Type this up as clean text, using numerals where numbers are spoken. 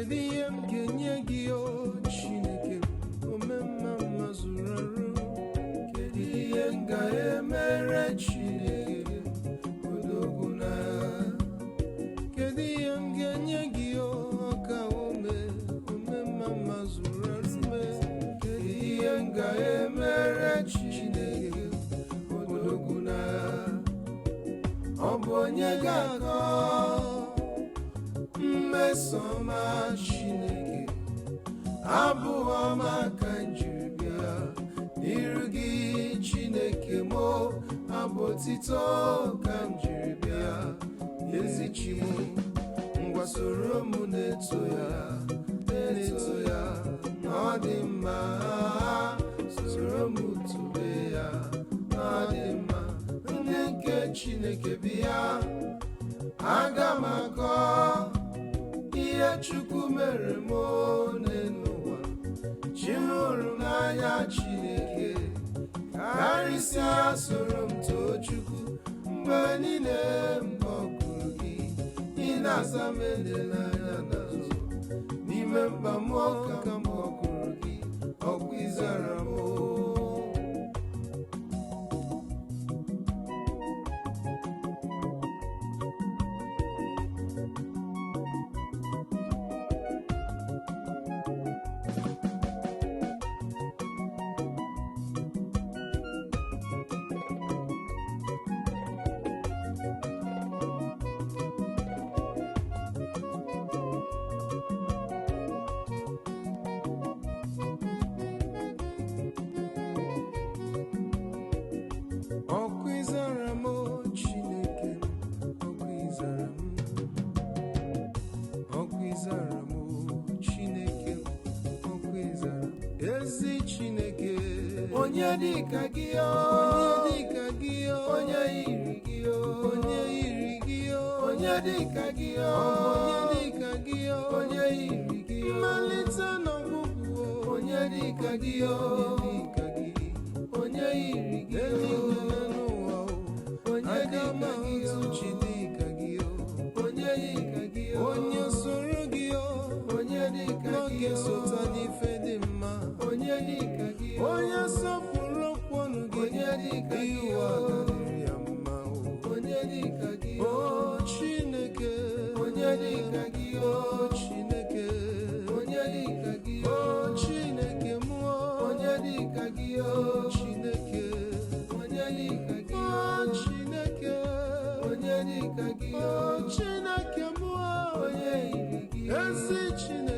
Kedu ihemgaenye gị o chinekem omemma mma zuru arụ? Kedu ihe m ga-emere Chineke odogwu na? Kedu ihe m ga-enye gị o ọka omemma mma zuru arụ? Kedu ihe m ga-emere Chineke odogwu na? Ọ bụ onye ga-akọ mmesoma Chineke, abụ ọma ka m jiri bịa n'iru gị Chineke m, abụ otito ka m jiri bịa ezi chi m. Ngwa soro m na-eto ya, na-eto ya na ọ dị mma, soro m tube ya na ọ dị mma. Ndị nke Chineke bịa, aga m akọ ihe Chukwu mere m n'ụwa. Chi m hụrụ n'anya Chineke, karịsịa soro m too Chukwu. Mgbe niile m kpọkuru gị, ị na-aza m elela anya n'azụ. N'ime mkpa m ka m kpọkuru gị, ọkwa ịzara m. Ọkwa ịzara m Chineke, ọkwa ịzara m, ọkwa ịzara m Chineke, ọkwa ịzara m. Ezi Chineke, onye dịka gị o, onye dịka gị o, onye yiri gị o, onye yiri gị o, onye dịka gị o, onye dịka gị o, onye yiri gị o, mmalite n'ọgwụgwụ o, onye dịka gị o, dịka gị, onye yiri gị o, onye dịka gị o, Chineke gị o, onye dịka gị o, onye soro gị o, onye dịka gị o, n'oge sota n'ife dị mma, onye dịka gị o, onye sọpụrụ okwu ọnụ gị, onye dịka gị o, adịrị ya mma o, onye dịka gị o, Chineke, onye dịka gị o, Chineke, onye dịka gị o, Chineke mụọ, onye dịka gị o, Chineke, onye dịka gị o, Chineke, onye dịka gị o, Chineke mụọ, onye yiri gị o, ezi Chineke.